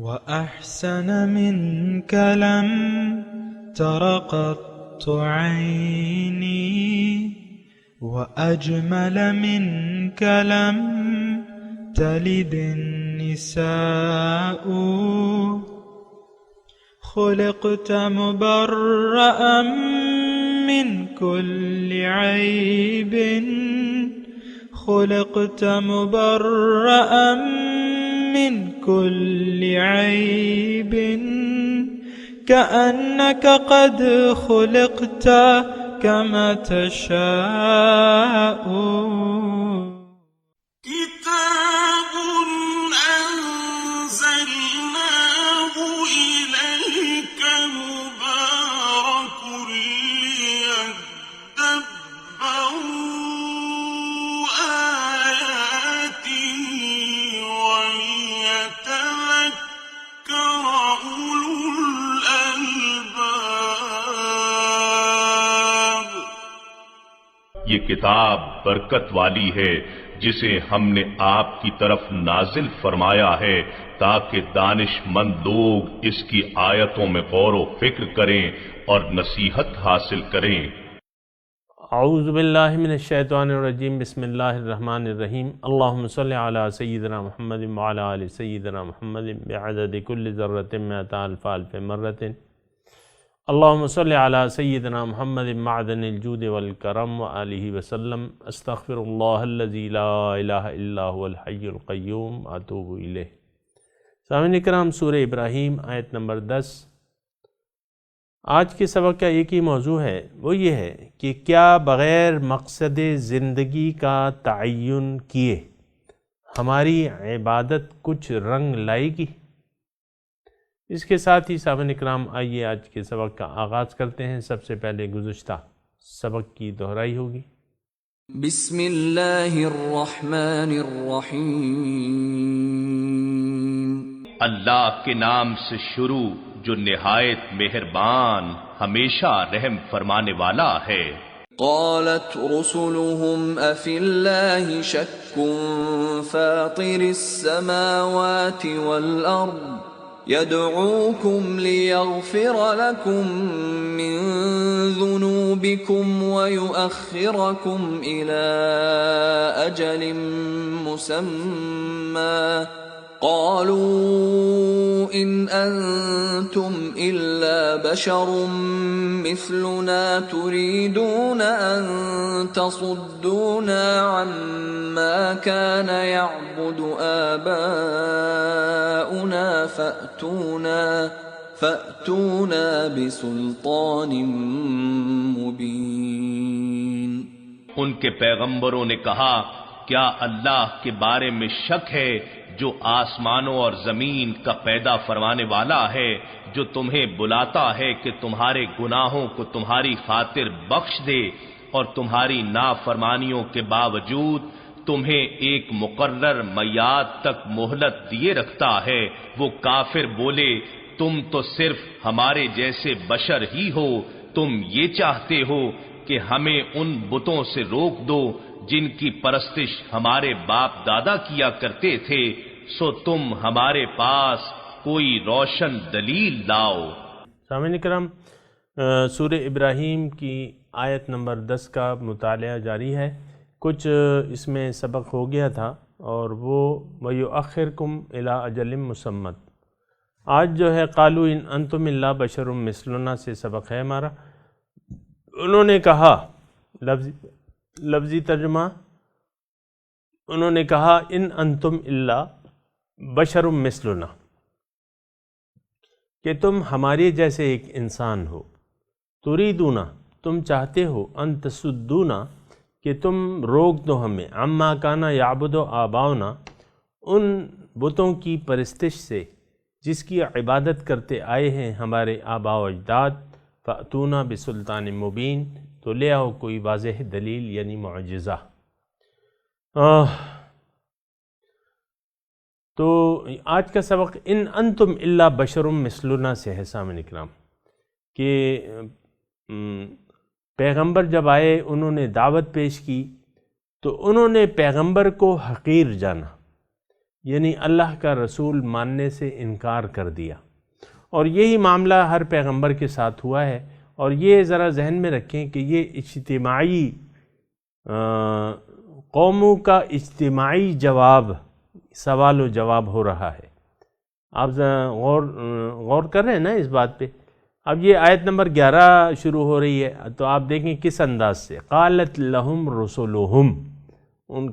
وأحسن منك لم تر قط عيني وأجمل منك لم تلد النساء خلقت مبرأ من كل عيب خلقت مبرأ من كل عيب كأنك قد خلقت كما تشاء كتاب أنزلناه إليك مبارك ليدبروا آياته وليتذكر أولو الألباب. یہ کتاب برکت والی ہے جسے ہم نے آپ کی طرف نازل فرمایا ہے تاکہ دانش مند لوگ اس کی آیتوں میں غور و فکر کریں اور نصیحت حاصل کریں. اعوذ باللہ من الشیطان الرجیم. بسم اللہ الرحمن الرحیم. اللہم صلی علی سیدنا محمد وعلی آل سیدنا محمد بعدد کل ذرۃ مئۃ الف الف مرۃ. اللہم صلی علی سیدنا محمد معدن الجود والکرم وآلہ وسلم. استغفر اللہ الذی لا الہ الا هو الحی القیوم اتوب الیہ. سامعین کرام، سورہ ابراہیم آیت نمبر 10. آج کے سبق کا ایک ہی موضوع ہے، وہ یہ ہے کہ کیا بغیر مقصد زندگی کا تعین کیے ہماری عبادت کچھ رنگ لائے گی؟ اس کے ساتھ ہی سامعین اکرام، آئیے آج کے سبق کا آغاز کرتے ہیں. سب سے پہلے گزشتہ سبق کی دہرائی ہوگی. بسم اللہ الرحمن الرحیم. اللہ کے نام سے شروع جو نہایت مہربان ہمیشہ رحم فرمانے والا ہے. قالت رسلهم افی اللہ شک فاطر السماوات والارض يدعوكم ليغفر لكم من ذنوبكم ويؤخركم إلى أجل مسمى قالوا إن أنتم إلا بشر مثلنا تريدون أن تصدونا عما كان يعبد آباؤنا فأتونا بسلطان مبين. ان کے پیغمبروں نے کہا، کیا اللہ کے بارے میں شک ہے جو آسمانوں اور زمین کا پیدا فرمانے والا ہے، جو تمہیں بلاتا ہے کہ تمہارے گناہوں کو تمہاری خاطر بخش دے اور تمہاری نافرمانیوں کے باوجود تمہیں ایک مقرر میعاد تک مہلت دیے رکھتا ہے. وہ کافر بولے، تم تو صرف ہمارے جیسے بشر ہی ہو، تم یہ چاہتے ہو کہ ہمیں ان بتوں سے روک دو جن کی پرستش ہمارے باپ دادا کیا کرتے تھے، سو تم ہمارے پاس کوئی روشن دلیل لاؤ. سامعین کرام، سورہ ابراہیم کی آیت نمبر 10 کا مطالعہ جاری ہے. کچھ اس میں سبق ہو گیا تھا اور وہ وَيُؤَخِّرْكُمْ إِلَىٰ أَجَلٍ مُّسَمًّى. آج جو ہے قَالُوا إِنْ أَنْتُمْ إِلَّا بَشَرٌ مِّثْلُنَا سے سبق ہے ہمارا. انہوں نے کہا، لفظی ترجمہ، انہوں نے کہا ان انتم الا بشر مثلنا، کہ تم ہمارے جیسے ایک انسان ہو. تریدونا، تم چاہتے ہو، ان تصدونا، کہ تم روک دو ہمیں، عما کانا یعبد آباؤنا، ان بتوں کی پرستش سے جس کی عبادت کرتے آئے ہیں ہمارے آباء و اجداد. فأتونا بسلطان مبین، تو لے آؤ کوئی واضح دلیل یعنی معجزہ. تو آج کا سبق ان انتم الا بشر مثلنا سے ہے. سامعین اکرام، کہ پیغمبر جب آئے انہوں نے دعوت پیش کی تو انہوں نے پیغمبر کو حقیر جانا، یعنی اللہ کا رسول ماننے سے انکار کر دیا، اور یہی معاملہ ہر پیغمبر کے ساتھ ہوا ہے۔ اور یہ ذرا ذہن میں رکھیں کہ یہ اجتماعی قوموں کا اجتماعی جواب، سوال و جواب ہو رہا ہے۔ آپ غور کر رہے ہیں نا اس بات پہ؟ اب یہ آیت نمبر 11 شروع ہو رہی ہے، تو آپ دیکھیں کس انداز سے، قالت لہم رسلہم،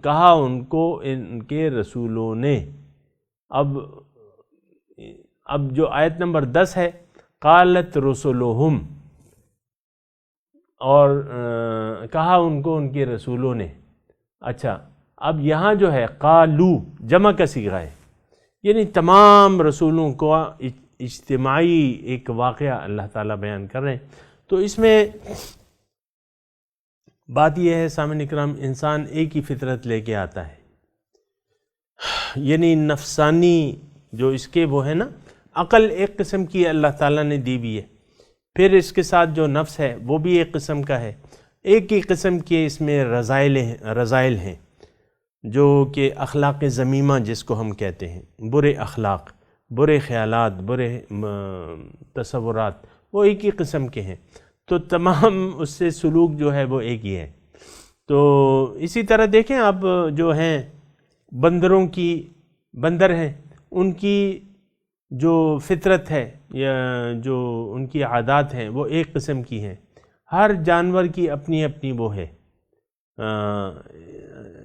کہا ان کو ان کے رسولوں نے۔ اب جو آیت نمبر 10 ہے، قالت رسلہم، اور کہا ان کو ان کے رسولوں نے۔ اچھا، اب یہاں جو ہے قالو جمع کا صیغہ ہے، یعنی تمام رسولوں کو اجتماعی ایک واقعہ اللہ تعالیٰ بیان کر رہے ہیں۔ تو اس میں بات یہ ہے سامعین اکرام، انسان ایک ہی فطرت لے کے آتا ہے، یعنی نفسانی جو اس کے وہ ہے نا، عقل ایک قسم کی اللہ تعالیٰ نے دی ہوئی ہے، پھر اس کے ساتھ جو نفس ہے وہ بھی ایک قسم کا ہے، ایک ہی قسم کے اس میں رذائل ہیں جو کہ اخلاق ذمیمہ جس کو ہم کہتے ہیں، برے اخلاق، برے خیالات، برے تصورات، وہ ایک ہی قسم کے ہیں، تو تمام اس سے سلوک جو ہے وہ ایک ہی ہے۔ تو اسی طرح دیکھیں اب جو ہیں بندروں کی، بندر ہیں، ان کی جو فطرت ہے یا جو ان کی عادات ہیں وہ ایک قسم کی ہیں، ہر جانور کی اپنی اپنی وہ ہے،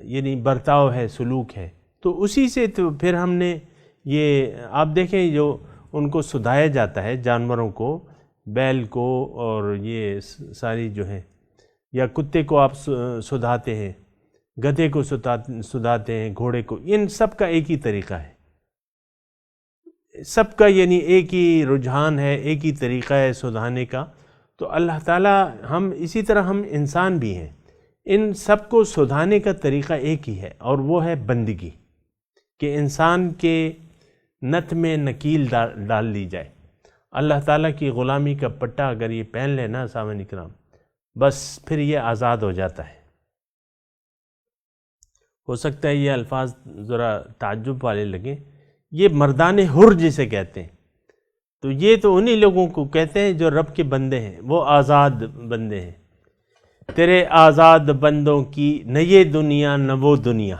یعنی برتاؤ ہے، سلوک ہے۔ تو اسی سے تو پھر ہم نے یہ آپ دیکھیں جو ان کو سدھایا جاتا ہے جانوروں کو، بیل کو، اور یہ ساری جو ہے، یا کتے کو آپ سدھاتے ہیں، گدھے کو سدھاتے ہیں، گھوڑے کو، ان سب کا ایک ہی طریقہ ہے، سب کا یعنی ایک ہی رجحان ہے، ایک ہی طریقہ ہے سدھانے کا۔ تو اللہ تعالیٰ ہم اسی طرح ہم انسان بھی ہیں، ان سب کو سدھانے کا طریقہ ایک ہی ہے، اور وہ ہے بندگی، کہ انسان کے نت میں نکیل ڈال لی جائے۔ اللہ تعالیٰ کی غلامی کا پٹہ اگر یہ پہن لینا سامعین اکرام، بس پھر یہ آزاد ہو جاتا ہے۔ ہو سکتا ہے یہ الفاظ ذرا تعجب والے لگیں، یہ مردان حر جسے کہتے ہیں، تو یہ تو انہی لوگوں کو کہتے ہیں جو رب کے بندے ہیں، وہ آزاد بندے ہیں۔ تیرے آزاد بندوں کی نہ یہ دنیا نہ وہ دنیا،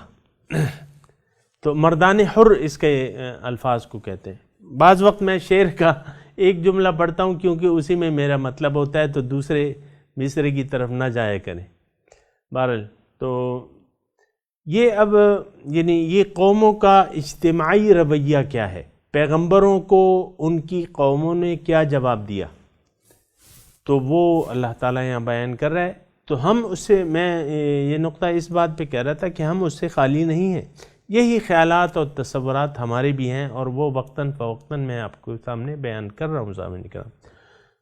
تو مردان حر اس کے الفاظ کو کہتے ہیں۔ بعض وقت میں شعر کا ایک جملہ پڑھتا ہوں کیونکہ اسی میں میرا مطلب ہوتا ہے، تو دوسرے مصرے کی طرف نہ جایا کریں۔ بہرحال تو یہ اب یعنی یہ قوموں کا اجتماعی رویہ کیا ہے، پیغمبروں کو ان کی قوموں نے کیا جواب دیا، تو وہ اللہ تعالیٰ یہاں بیان کر رہا ہے۔ تو ہم اس سے، میں یہ نقطہ اس بات پہ کہہ رہا تھا کہ ہم اس سے خالی نہیں ہیں، یہی خیالات اور تصورات ہمارے بھی ہیں، اور وہ وقتاً فوقتاً میں آپ کو سامنے بیان کر رہا ہوں سامنے کرام۔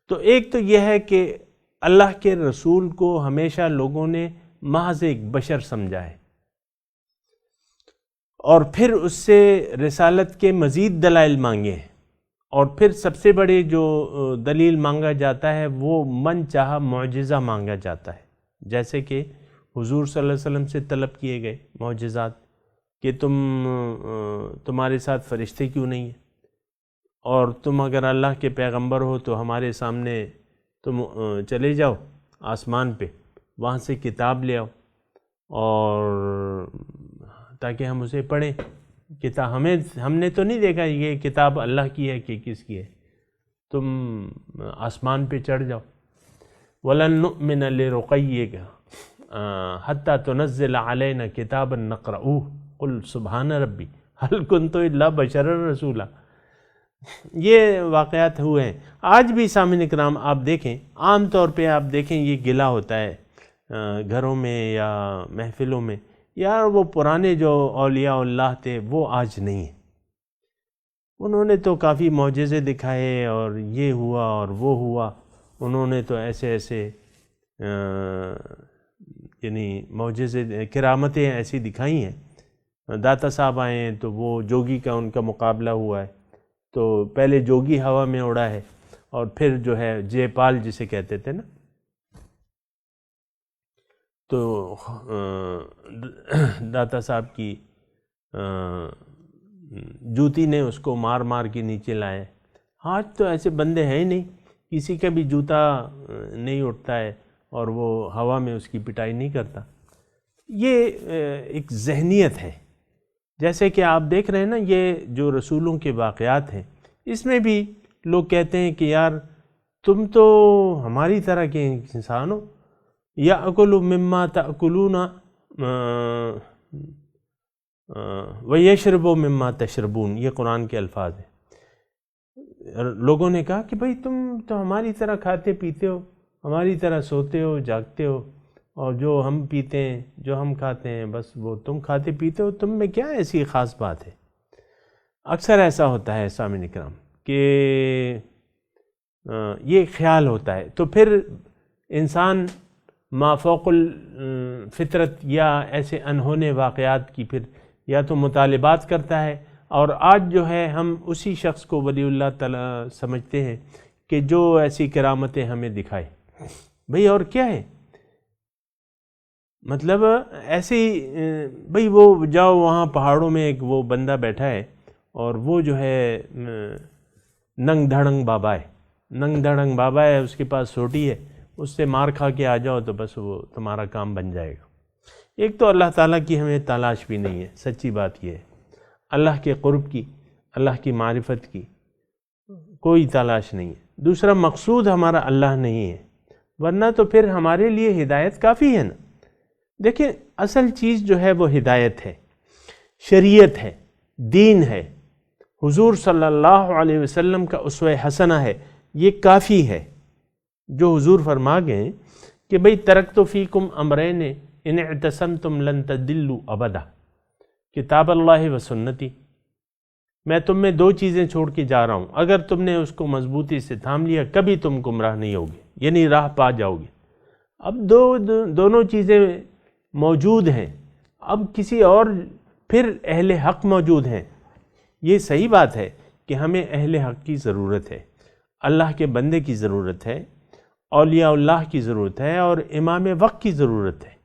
تو ایک تو یہ ہے کہ اللہ کے رسول کو ہمیشہ لوگوں نے محض ایک بشر سمجھا ہے، اور پھر اس سے رسالت کے مزید دلائل مانگے ہیں، اور پھر سب سے بڑے جو دلیل مانگا جاتا ہے وہ من چاہا معجزہ مانگا جاتا ہے، جیسے کہ حضور صلی اللہ علیہ وسلم سے طلب کیے گئے معجزات کہ تمہارے ساتھ فرشتے کیوں نہیں ہیں، اور تم اگر اللہ کے پیغمبر ہو تو ہمارے سامنے تم چلے جاؤ آسمان پہ، وہاں سے کتاب لے آؤ، اور تاکہ ہم اسے پڑھیں۔ کتاب ہم نے تو نہیں دیکھا یہ کتاب اللہ کی ہے کہ کس کی ہے، تم آسمان پہ چڑھ جاؤ۔ وَلَن نُؤْمِنَ لِرُقَيِّكَ حَتَّى تُنَزِّلَ عَلَيْنَا كِتَابًا نَقْرَؤُهُ قُلْ سُبْحَانَ رَبِّي هَلْ كُنْتُ إِلَّا بَشَرًا رَسُولًا۔ یہ واقعات ہوئے ہیں۔ آج بھی سامعین اکرام آپ دیکھیں، عام طور پہ آپ دیکھیں یہ گلہ ہوتا ہے گھروں میں یا محفلوں میں، یار وہ پرانے جو اولیاء اللہ تھے وہ آج نہیں ہیں، انہوں نے تو کافی معجزے دکھائے اور یہ ہوا اور وہ ہوا، انہوں نے تو ایسے ایسے یعنی معجزے، کرامتیں ایسی دکھائی ہیں۔ داتا صاحب آئے ہیں تو وہ جوگی کا ان کا مقابلہ ہوا ہے، تو پہلے جوگی ہوا میں اڑا ہے، اور پھر جو ہے جے پال جسے کہتے تھے نا، تو داتا صاحب کی جوتی نے اس کو مار مار کے نیچے لایا. آج تو ایسے بندے ہیں ہی نہیں, کسی کا بھی جوتا نہیں اٹھتا ہے اور وہ ہوا میں اس کی پٹائی نہیں کرتا. یہ ایک ذہنیت ہے. جیسے کہ آپ دیکھ رہے ہیں نا, یہ جو رسولوں کے واقعات ہیں اس میں بھی لوگ کہتے ہیں کہ یار تم تو ہماری طرح کے انسان ہو. یأکل مما تأکلون ویشرب مما تشربون, یہ قرآن کے الفاظ ہیں. لوگوں نے کہا کہ بھئی تم تو ہماری طرح کھاتے پیتے ہو, ہماری طرح سوتے ہو جاگتے ہو, اور جو ہم پیتے ہیں جو ہم کھاتے ہیں بس وہ تم کھاتے پیتے ہو, تم میں کیا ایسی خاص بات ہے. اکثر ایسا ہوتا ہے سامعین کرام کہ یہ خیال ہوتا ہے, تو پھر انسان ما فوق الفطرت یا ایسے انہونے واقعات کی پھر یا تو مطالبات کرتا ہے. اور آج جو ہے ہم اسی شخص کو ولی اللہ تعالیٰ سمجھتے ہیں کہ جو ایسی کرامتیں ہمیں دکھائے. بھئی اور کیا ہے, مطلب ایسی بھئی وہ جاؤ وہاں پہاڑوں میں ایک وہ بندہ بیٹھا ہے اور وہ جو ہے ننگ دھڑنگ بابا ہے, ننگ دھڑنگ بابا ہے, اس کے پاس سوٹی ہے, اس سے مار کھا کے آ جاؤ تو بس وہ تمہارا کام بن جائے گا. ایک تو اللہ تعالیٰ کی ہمیں تلاش بھی نہیں ہے, سچی بات یہ ہے. اللہ کے قرب کی, اللہ کی معرفت کی کوئی تلاش نہیں ہے. دوسرا مقصود ہمارا اللہ نہیں ہے, ورنہ تو پھر ہمارے لیے ہدایت کافی ہے نا. دیکھیں اصل چیز جو ہے وہ ہدایت ہے, شریعت ہے, دین ہے, حضور صلی اللہ علیہ وسلم کا اسوہ حسنہ ہے, یہ کافی ہے. جو حضور فرما گئے کہ بھئی ترکت فیکم امرین ان اعتصمتم لن تضلوا ابدا, کتاب اللہ و سنتی, میں تم میں دو چیزیں چھوڑ کے جا رہا ہوں, اگر تم نے اس کو مضبوطی سے تھام لیا کبھی تم گمراہ نہیں ہوگے, یعنی راہ پا جاؤ گے. اب دونوں چیزیں موجود ہیں, اب کسی اور پھر اہل حق موجود ہیں. یہ صحیح بات ہے کہ ہمیں اہل حق کی ضرورت ہے, اللہ کے بندے کی ضرورت ہے, اولیاء اللہ کی ضرورت ہے, اور امام وقت کی ضرورت ہے.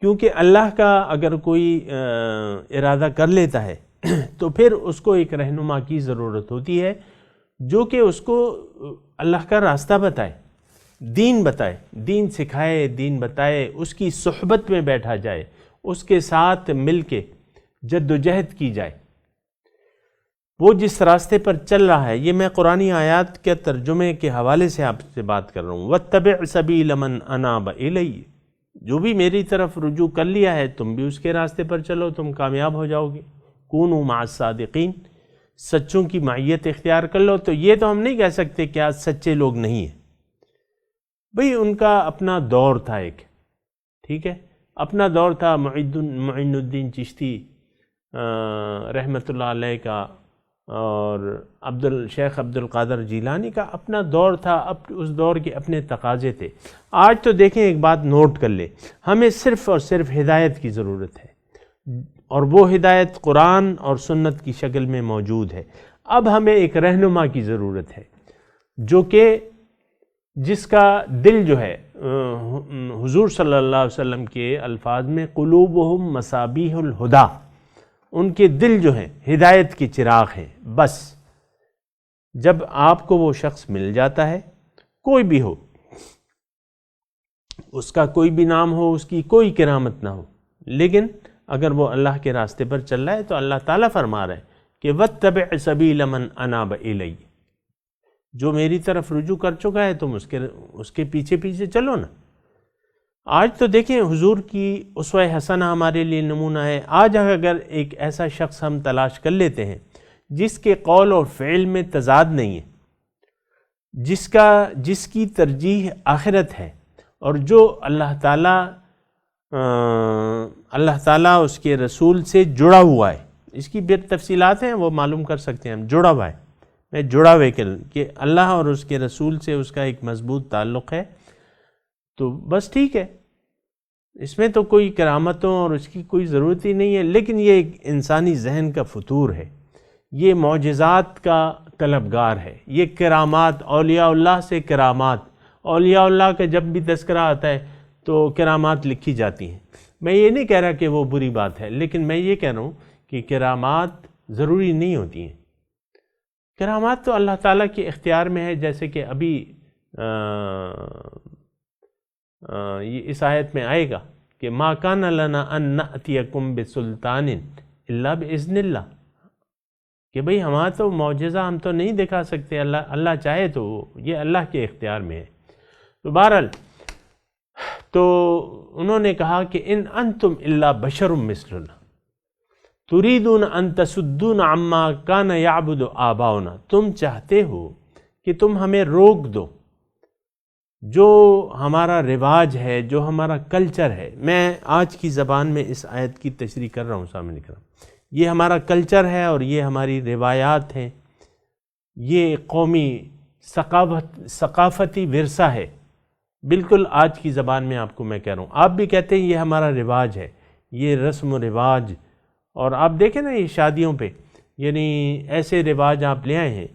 کیونکہ اللہ کا اگر کوئی ارادہ کر لیتا ہے تو پھر اس کو ایک رہنما کی ضرورت ہوتی ہے جو کہ اس کو اللہ کا راستہ بتائے, دین بتائے, دین سکھائے, دین بتائے, اس کی صحبت میں بیٹھا جائے, اس کے ساتھ مل کے جد و جہد کی جائے. وہ جس راستے پر چل رہا ہے, یہ میں قرآنی آیات کے ترجمے کے حوالے سے آپ سے بات کر رہا ہوں. وَاتَّبِعْ سَبِيلَ مَنْ أَنَابَ إِلَيَّ, جو بھی میری طرف رجوع کر لیا ہے تم بھی اس کے راستے پر چلو, تم کامیاب ہو جاؤ گے. کونوا مع الصادقین, سچوں کی معیت اختیار کر لو. تو یہ تو ہم نہیں کہہ سکتے کہ آج سچے لوگ نہیں ہیں. بھئی ان کا اپنا دور تھا ایک, ٹھیک ہے, اپنا دور تھا. معین الدین چشتی رحمۃ اللہ علیہ کا اور شیخ عبد القادر جیلانی کا اپنا دور تھا. اب اس دور کے اپنے تقاضے تھے. آج تو دیکھیں ایک بات نوٹ کر لیں, ہمیں صرف اور صرف ہدایت کی ضرورت ہے, اور وہ ہدایت قرآن اور سنت کی شکل میں موجود ہے. اب ہمیں ایک رہنما کی ضرورت ہے جو کہ جس کا دل جو ہے حضور صلی اللہ علیہ وسلم کے الفاظ میں قلوبہم مصابیح الہدا, ان کے دل جو ہیں ہدایت کے چراغ ہیں. بس جب آپ کو وہ شخص مل جاتا ہے, کوئی بھی ہو, اس کا کوئی بھی نام ہو, اس کی کوئی کرامت نہ ہو, لیکن اگر وہ اللہ کے راستے پر چل رہا ہے تو اللہ تعالیٰ فرما رہا ہے کہ وَاتَّبِعْ سَبِيلَ مَنْ أَنَابَ إِلَيَّ, جو میری طرف رجوع کر چکا ہے تم اس کے پیچھے پیچھے چلو نا. آج تو دیکھیں حضور کی اسوہ حسنہ ہمارے لیے نمونہ ہے. آج اگر ایک ایسا شخص ہم تلاش کر لیتے ہیں جس کے قول اور فعل میں تضاد نہیں ہے, جس کی ترجیح آخرت ہے, اور جو اللہ تعالیٰ اس کے رسول سے جڑا ہوا ہے, اس کی بھی تفصیلات ہیں وہ معلوم کر سکتے ہیں ہم. جڑا ہوا ہے, میں جڑا ہوئے کہ اللہ اور اس کے رسول سے اس کا ایک مضبوط تعلق ہے, تو بس ٹھیک ہے, اس میں تو کوئی کرامتوں اور اس کی کوئی ضرورت ہی نہیں ہے. لیکن یہ ایک انسانی ذہن کا فطور ہے, یہ معجزات کا طلبگار ہے, یہ کرامات, اولیاء اللہ سے کرامات. اولیاء اللہ کا جب بھی تذکرہ آتا ہے تو کرامات لکھی جاتی ہیں. میں یہ نہیں کہہ رہا کہ وہ بری بات ہے, لیکن میں یہ کہہ رہا ہوں کہ کرامات ضروری نہیں ہوتی ہیں. کرامات تو اللہ تعالیٰ کے اختیار میں ہے، جیسے کہ ابھی یہ اس آیت میں آئے گا کہ ما کان لنا ان نأتیکم بسلطان الا باذن اللہ، کہ بھئی ہمارا تو معجزہ ہم تو نہیں دکھا سکتے، اللہ چاہے تو یہ اللہ کے اختیار میں ہے. تو بہرحال تو انہوں نے کہا کہ ان انتم الا بشر مثلنا تريدون ان تصدون عما كان يعبد آباؤنا، تم چاہتے ہو کہ تم ہمیں روک دو جو ہمارا رواج ہے، جو ہمارا کلچر ہے. میں آج کی زبان میں اس آیت کی تشریح کر رہا ہوں سامنے کرام. یہ ہمارا کلچر ہے اور یہ ہماری روایات ہیں، یہ قومی ثقافتی ورثہ ہے. بالکل آج کی زبان میں آپ کو میں کہہ رہا ہوں. آپ بھی کہتے ہیں یہ ہمارا رواج ہے، یہ رسم و رواج. اور آپ دیکھیں نا یہ شادیوں پہ یعنی ایسے رواج آپ لے آئے ہیں.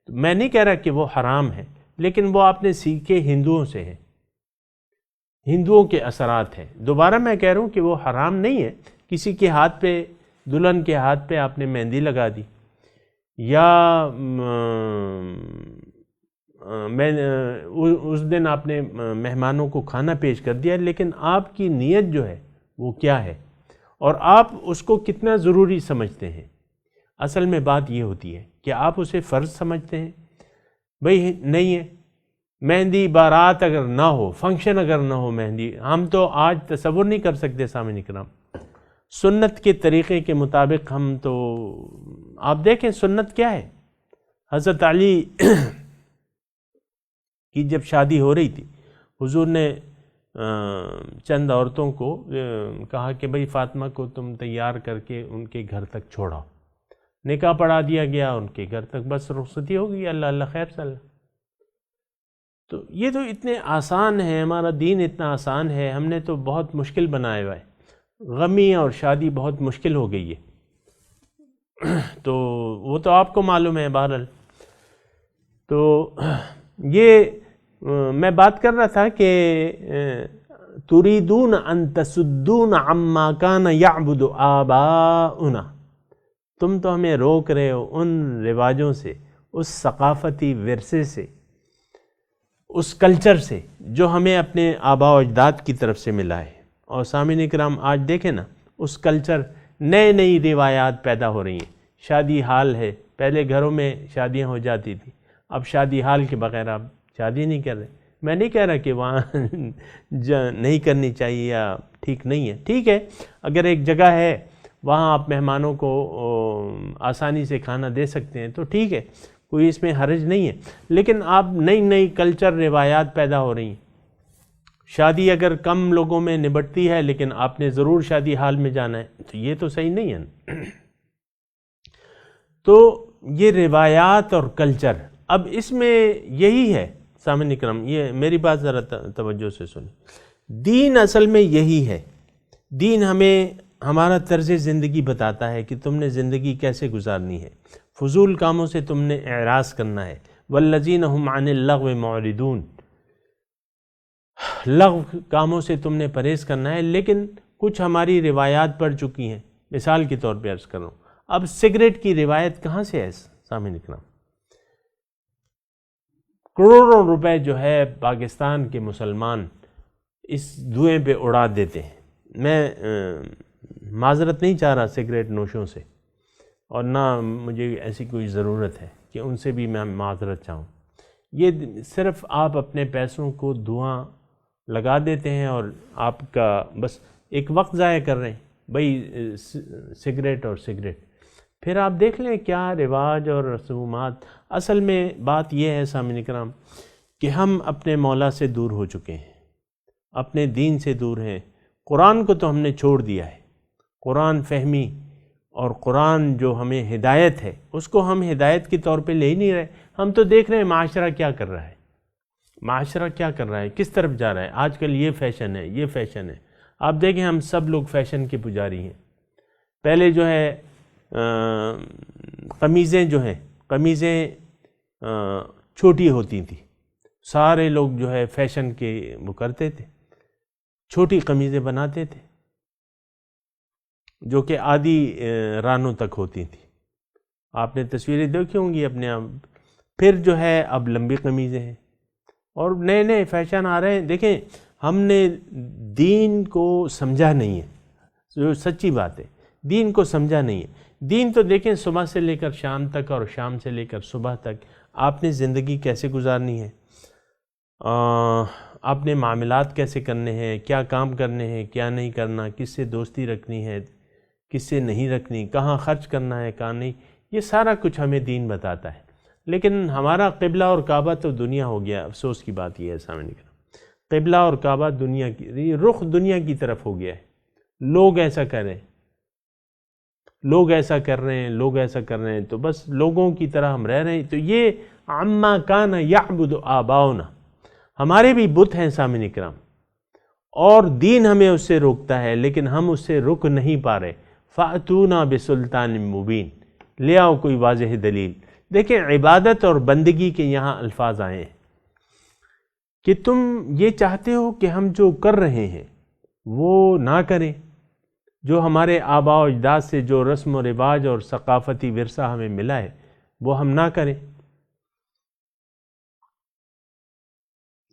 میں نہیں کہہ رہا کہ وہ حرام ہے، لیکن وہ آپ نے سیکھے ہندوؤں سے ہیں، ہندوؤں کے اثرات ہیں. دوبارہ میں کہہ رہا ہوں کہ وہ حرام نہیں ہے. کسی کے ہاتھ پہ، دلہن کے ہاتھ پہ آپ نے مہندی لگا دی، یا اس دن آپ نے مہمانوں کو کھانا پیش کر دیا، لیکن آپ کی نیت جو ہے وہ کیا ہے اور آپ اس کو کتنا ضروری سمجھتے ہیں. اصل میں بات یہ ہوتی ہے کہ آپ اسے فرض سمجھتے ہیں. بھئی نہیں ہے، مہندی بارات اگر نہ ہو، فنکشن اگر نہ ہو، مہندی ہم تو آج تصور نہیں کر سکتے. سامعین کرام، سنت کے طریقے کے مطابق ہم تو آپ دیکھیں سنت کیا ہے. حضرت علی کی جب شادی ہو رہی تھی، حضور نے چند عورتوں کو کہا کہ بھئی فاطمہ کو تم تیار کر کے ان کے گھر تک چھوڑاؤ. نکاح پڑھا دیا گیا ان کے گھر تک، بس رخصتی ہو گئی. اللہ اللہ خیر صلی اللہ. تو یہ تو اتنے آسان ہے، ہمارا دین اتنا آسان ہے، ہم نے تو بہت مشکل بنایا ہوا ہے. غمی اور شادی بہت مشکل ہو گئی ہے، تو وہ تو آپ کو معلوم ہے. بہرحال تو یہ میں بات کر رہا تھا کہ تريدون ان تصدون عما كان يعبد آباؤنا، تم تو ہمیں روک رہے ہو ان رواجوں سے، اس ثقافتی ورثے سے، اس کلچر سے جو ہمیں اپنے آباء و اجداد کی طرف سے ملا ہے. اور سامعین کرام آج دیکھیں نا اس کلچر، نئی روایات پیدا ہو رہی ہیں. شادی ہال ہے، پہلے گھروں میں شادیاں ہو جاتی تھیں، اب شادی ہال کے بغیر آپ شادی نہیں کر رہے. میں نہیں کہہ رہا کہ وہاں نہیں کرنی چاہیے یا ٹھیک نہیں ہے. ٹھیک ہے، اگر ایک جگہ ہے وہاں آپ مہمانوں کو آسانی سے کھانا دے سکتے ہیں تو ٹھیک ہے، کوئی اس میں حرج نہیں ہے. لیکن آپ نئی کلچر روایات پیدا ہو رہی ہیں. شادی اگر کم لوگوں میں نبٹتی ہے لیکن آپ نے ضرور شادی حال میں جانا ہے، تو یہ تو صحیح نہیں ہے. تو یہ روایات اور کلچر، اب اس میں یہی ہے سامعین کرام، یہ میری بات ذرا توجہ سے سنیں. دین اصل میں یہی ہے. دین ہمیں ہمارا طرز زندگی بتاتا ہے کہ تم نے زندگی کیسے گزارنی ہے. فضول کاموں سے تم نے اعراض کرنا ہے. والذین هم عن اللغو معرضون، لغو کاموں سے تم نے پرہیز کرنا ہے. لیکن کچھ ہماری روایات پڑ چکی ہیں. مثال کے طور پہ عرض کر رہا ہوں، اب سگریٹ کی روایت کہاں سے ہے سامعین کرام؟ کروڑوں روپے جو ہے پاکستان کے مسلمان اس دھوئیں پہ اڑا دیتے ہیں. میں معذرت نہیں چاہ رہا سگریٹ نوشوں سے، اور نہ مجھے ایسی کوئی ضرورت ہے کہ ان سے بھی میں معذرت چاہوں. یہ صرف آپ اپنے پیسوں کو دھواں لگا دیتے ہیں اور آپ کا بس ایک وقت ضائع کر رہے ہیں. بھئی سگریٹ اور سگریٹ، پھر آپ دیکھ لیں کیا رواج اور رسومات. اصل میں بات یہ ہے سامعین کرام کہ ہم اپنے مولا سے دور ہو چکے ہیں، اپنے دین سے دور ہیں. قرآن کو تو ہم نے چھوڑ دیا ہے. قرآن فہمی اور قرآن جو ہمیں ہدایت ہے اس کو ہم ہدایت کے طور پہ لے ہی نہیں رہے. ہم تو دیکھ رہے ہیں معاشرہ کیا کر رہا ہے، معاشرہ کیا کر رہا ہے، کس طرف جا رہا ہے. آج کل یہ فیشن ہے، یہ فیشن ہے. آپ دیکھیں ہم سب لوگ فیشن کے پجاری ہیں. پہلے جو ہے قمیضیں جو ہیں، قمیضیں چھوٹی ہوتی تھیں. سارے لوگ جو ہے فیشن کے وہ کرتے تھے، چھوٹی قمیضیں بناتے تھے. جو کہ آدھی رانوں تک ہوتی تھی. آپ نے تصویریں دیکھی ہوں گی اپنے آپ. پھر جو ہے اب لمبی قمیضیں ہیں اور نئے نئے فیشن آ رہے ہیں. دیکھیں ہم نے دین کو سمجھا نہیں ہے، جو سچی بات ہے، دین کو سمجھا نہیں ہے. دین تو دیکھیں صبح سے لے کر شام تک اور شام سے لے کر صبح تک آپ نے زندگی کیسے گزارنی ہے، آپ نے معاملات کیسے کرنے ہیں، کیا کام کرنے ہیں، کیا نہیں کرنا، کس سے دوستی رکھنی ہے، کس سے نہیں رکھنی، کہاں خرچ کرنا ہے کہاں نہیں، یہ سارا کچھ ہمیں دین بتاتا ہے. لیکن ہمارا قبلہ اور کعبہ تو دنیا ہو گیا. افسوس کی بات یہ ہے سامنے کا، قبلہ اور کعبہ دنیا کی، رخ دنیا کی طرف ہو گیا ہے. لوگ ایسا کریں، لوگ ایسا کر رہے ہیں، لوگ ایسا کر رہے ہیں، تو بس لوگوں کی طرح ہم رہ رہے ہیں. تو یہ عما کان یعبد آباؤنا، ہمارے بھی بت ہیں سامعین اکرام، اور دین ہمیں اس سے روکتا ہے لیکن ہم اس سے رک نہیں پا رہے. فَأْتُونَا بِسُلْطَانٍ مُبِينٍ، لے آؤ کوئی واضح دلیل. دیکھیں عبادت اور بندگی کے یہاں الفاظ آئے ہیں کہ تم یہ چاہتے ہو کہ ہم جو کر رہے ہیں وہ نہ کریں، جو ہمارے آباء و اجداد سے جو رسم و رواج اور ثقافتی ورثہ ہمیں ملا ہے وہ ہم نہ کریں.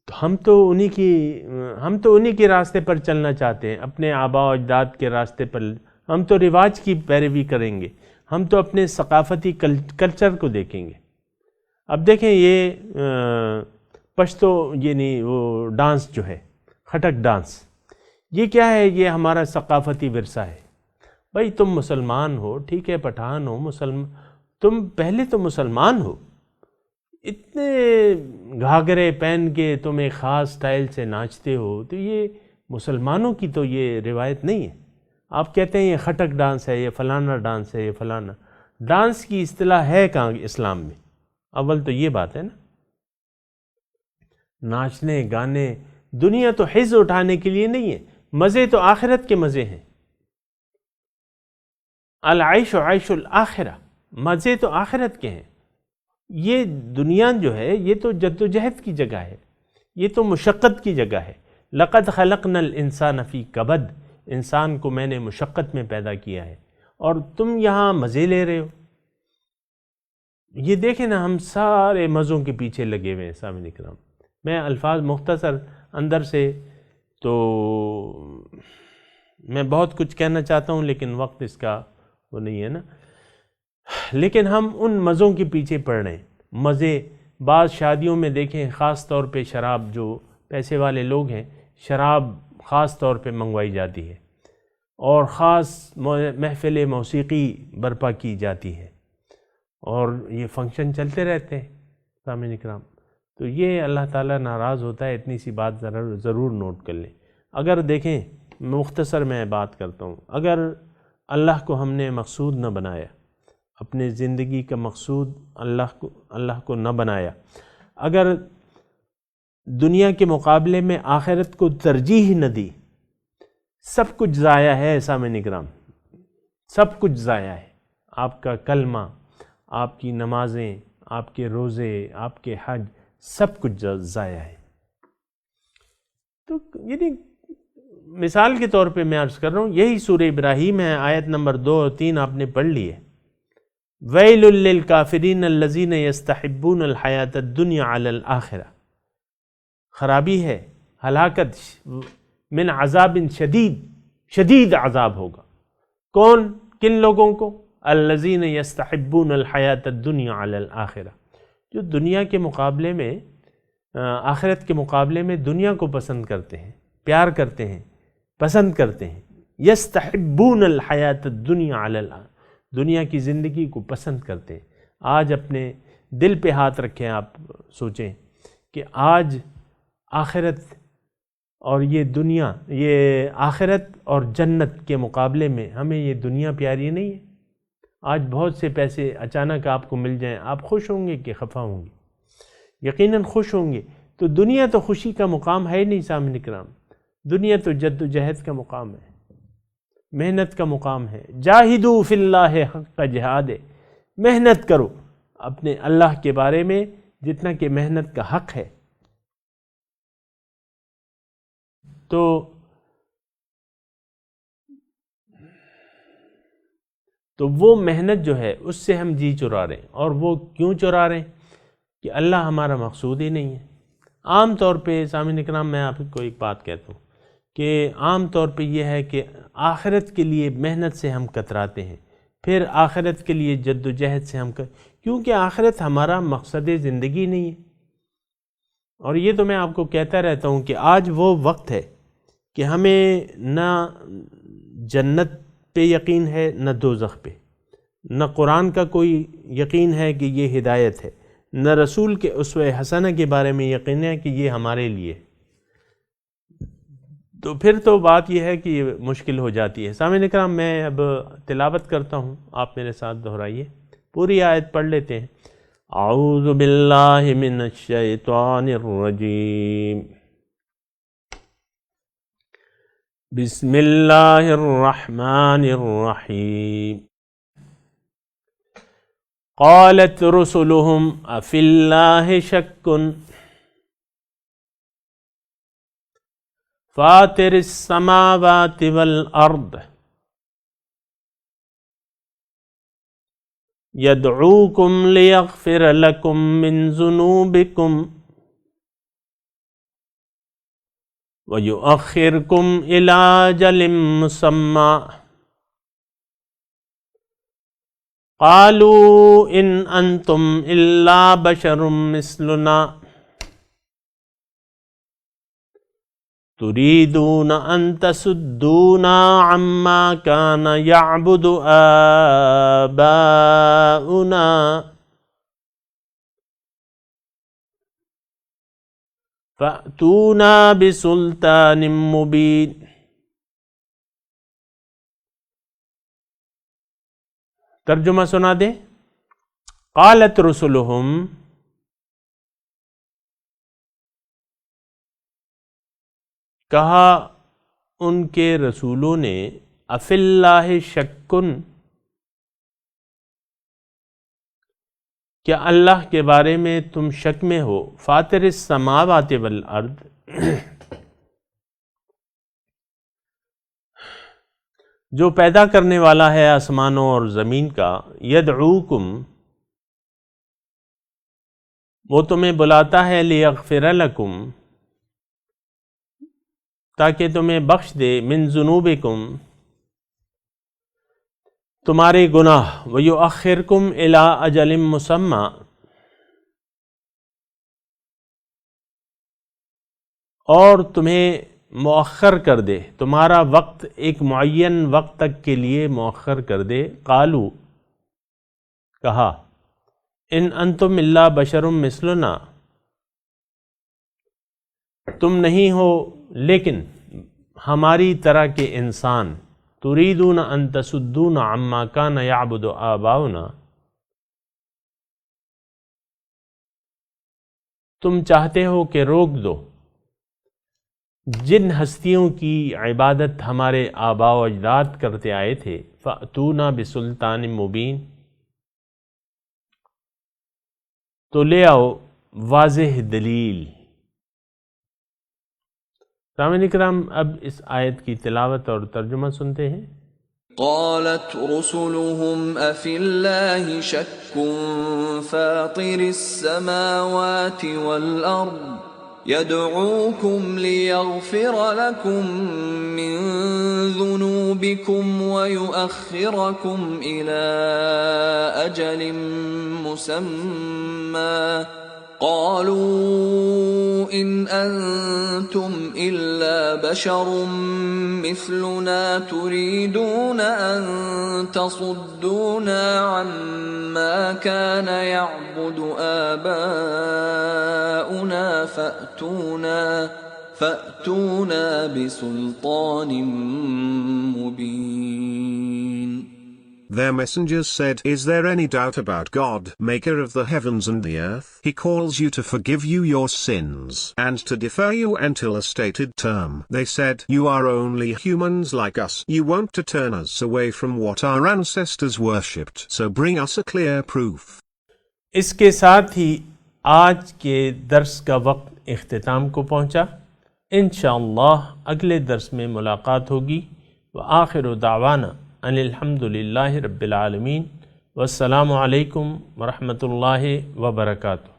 تو ہم تو انہی کے راستے پر چلنا چاہتے ہیں، اپنے آباء و اجداد کے راستے پر. ہم تو رواج کی پیروی کریں گے، ہم تو اپنے ثقافتی کلچر کو دیکھیں گے. اب دیکھیں یہ پشتو یعنی وہ ڈانس جو ہے، کھٹک ڈانس، یہ کیا ہے؟ یہ ہمارا ثقافتی ورثہ ہے. بھائی تم مسلمان ہو، ٹھیک ہے، پٹھان ہو، تم پہلے تو مسلمان ہو، اتنے گھاگرے پہن کے تم ایک خاص سٹائل سے ناچتے ہو، تو یہ مسلمانوں کی تو یہ روایت نہیں ہے. آپ کہتے ہیں یہ کھٹک ڈانس ہے، یہ فلانا ڈانس ہے، یہ فلانا. ڈانس کی اصطلاح ہے کہاں اسلام میں؟ اول تو یہ بات ہے نا. ناچنے گانے، دنیا تو حظ اٹھانے کے لیے نہیں ہے، مزے تو آخرت کے مزے ہیں. العیش عیش الآخرہ، مزے تو آخرت کے ہیں. یہ دنیا جو ہے یہ تو جد و جہد کی جگہ ہے، یہ تو مشقت کی جگہ ہے. لقد خلقنا الانسان فی کبد، انسان کو میں نے مشقت میں پیدا کیا ہے، اور تم یہاں مزے لے رہے ہو. یہ دیکھیں نا، ہم سارے مزوں کے پیچھے لگے ہوئے ہیں سامعین اکرام. میں الفاظ مختصر اندر سے تو میں بہت کچھ کہنا چاہتا ہوں لیکن وقت اس کا وہ نہیں ہے نا. لیکن ہم ان مزوں کے پیچھے پڑ رہے ہیں. مزے بعض شادیوں میں دیکھیں، خاص طور پہ شراب، جو پیسے والے لوگ ہیں، شراب خاص طور پہ منگوائی جاتی ہے اور خاص محفل موسیقی برپا کی جاتی ہے اور یہ فنکشن چلتے رہتے ہیں سامعین اکرام. تو یہ اللہ تعالیٰ ناراض ہوتا ہے. اتنی سی بات ضرور نوٹ کر لیں. اگر دیکھیں مختصر میں بات کرتا ہوں، اگر اللہ کو ہم نے مقصود نہ بنایا، اپنے زندگی کا مقصود اللہ کو نہ بنایا، اگر دنیا کے مقابلے میں آخرت کو ترجیح نہ دی، سب کچھ ضائع ہے سامعین اکرام، سب کچھ ضائع ہے. آپ کا کلمہ، آپ کی نمازیں، آپ کے روزے، آپ کے حج، سب کچھ ضائع ہے. تو یعنی مثال کے طور پہ میں عرض کر رہا ہوں، یہی سورہ ابراہیم ہے، آیت نمبر 2 اور 3 آپ نے پڑھ لی ہے. وَيْلٌ لِّلْكَافِرِينَ الَّذِينَ يَسْتَحِبُّونَ الْحَيَاةَ الدُّنْيَا عَلَى الْآخِرَةِ. خرابی ہے، ہلاکت، من عذاب شدید عذاب ہوگا. کن لوگوں کو؟ الَّذِينَ يَسْتَحِبُّونَ الْحَيَاةَ الدُّنْيَا عَلَى الْآخِرَةِ، جو دنیا کے مقابلے میں، آخرت کے مقابلے میں دنیا کو پسند کرتے ہیں، پیار کرتے ہیں، پسند کرتے ہیں. یستحبون الحیات الدنیا علی الآخرہ، دنیا کی زندگی کو پسند کرتے ہیں. آج اپنے دل پہ ہاتھ رکھیں، آپ سوچیں کہ آج آخرت اور یہ دنیا، یہ آخرت اور جنت کے مقابلے میں ہمیں یہ دنیا پیاری نہیں ہے. آج بہت سے پیسے اچانک آپ کو مل جائیں، آپ خوش ہوں گے کہ خفا ہوں گے؟ یقیناً خوش ہوں گے. تو دنیا تو خوشی کا مقام ہے نہیں سامعین اکرام. دنیا تو جد و جہد کا مقام ہے، محنت کا مقام ہے. جاہدوا فی اللہ حق جہاد، محنت کرو اپنے اللہ کے بارے میں جتنا کہ محنت کا حق ہے. تو تو وہ محنت جو ہے اس سے ہم جی چرا رہے ہیں. اور وہ کیوں چرا رہے ہیں؟ کہ اللہ ہمارا مقصود ہی نہیں ہے. عام طور پہ سامعین اکرام میں آپ کو ایک بات کہتا ہوں کہ عام طور پہ یہ ہے کہ آخرت کے لیے محنت سے ہم کتراتے ہیں، پھر آخرت کے لیے جد و جہد سے کیونکہ آخرت ہمارا مقصد زندگی نہیں ہے. اور یہ تو میں آپ کو کہتا رہتا ہوں کہ آج وہ وقت ہے کہ ہمیں نہ جنت پہ یقین ہے نہ دوزخ پہ، نہ قرآن کا کوئی یقین ہے کہ یہ ہدایت ہے، نہ رسول کے اسوہ حسنہ کے بارے میں یقین ہے کہ یہ ہمارے لیے. تو پھر تو بات یہ ہے کہ یہ مشکل ہو جاتی ہے. سامعین اکرام میں اب تلاوت کرتا ہوں، آپ میرے ساتھ دہرائیے. پوری آیت پڑھ لیتے ہیں. اعوذ باللہ من الشیطان الرجیم. بسم اللہ الرحمن الرحیم. قالت رسلهم افی اللہ شک فاطر السماوات والارض يدعوكم ليغفر لكم من ذنوبكم ويؤخركم إلى أجل مسمى قالوا إن أنتم إلا بشر مثلنا تريدون أن تصدونا عما كان يعبد آباؤنا فأتونا بسلطان مبين. ترجمہ سنا دیں. قالت رسلهم، کہا ان کے رسولوں نے، افی اللہ شکن، کیا اللہ کے بارے میں تم شک میں ہو؟ فاطر السماوات والارض، جو پیدا کرنے والا ہے آسمانوں اور زمین کا. یدعوکم، وہ تمہیں بلاتا ہے، لیغفر لکم، تاکہ تمہیں بخش دے، من ذنوبکم، تمہارے گناہ، ویؤخرکم الی اجل مسمی، اور تمہیں مؤخر کر دے، تمہارا وقت ایک معین وقت تک کے لیے مؤخر کر دے. قالو، کہا، ان انتم الا بشر مثلنا، تم نہیں ہو لیکن ہماری طرح کے انسان. تريدون ان تصدون عما كان يعبد آباؤنا، تم چاہتے ہو کہ روک دو جن ہستیوں کی عبادت ہمارے آباء و اجداد کرتے آئے تھے. فأتونا بسلطان مبین، تو لے آؤ واضح دلیل. سامعین اکرام، اب اس آیت کی تلاوت اور ترجمہ سنتے ہیں. قالت رسلهم افی اللہ شک فاطر السماوات والارض يدعوكم ليغفر لكم من ذنوبكم ويؤخركم إلى أجل مسمى قالوا إن أنتم إلا بشر مثلنا تريدون أن تصدونا عما كان يعبد آباؤنا فأتونا بسلطان مبين. Their messengers said, Is there any doubt about God, maker of the heavens and the earth? He calls you to forgive you your sins, and to defer you until a stated term. They said, You are only humans like us. You want to turn us away from what our ancestors worshipped. So bring us a clear proof. اس کے ساتھ ہی آج کے درس کا وقت اختتام کو پہنچا. انشاءاللہ اگلے درس میں ملاقات ہوگی. وآخر دعوانا ان الحمدللہ رب العالمین، والسلام علیکم ورحمۃ اللہ وبرکاتہ۔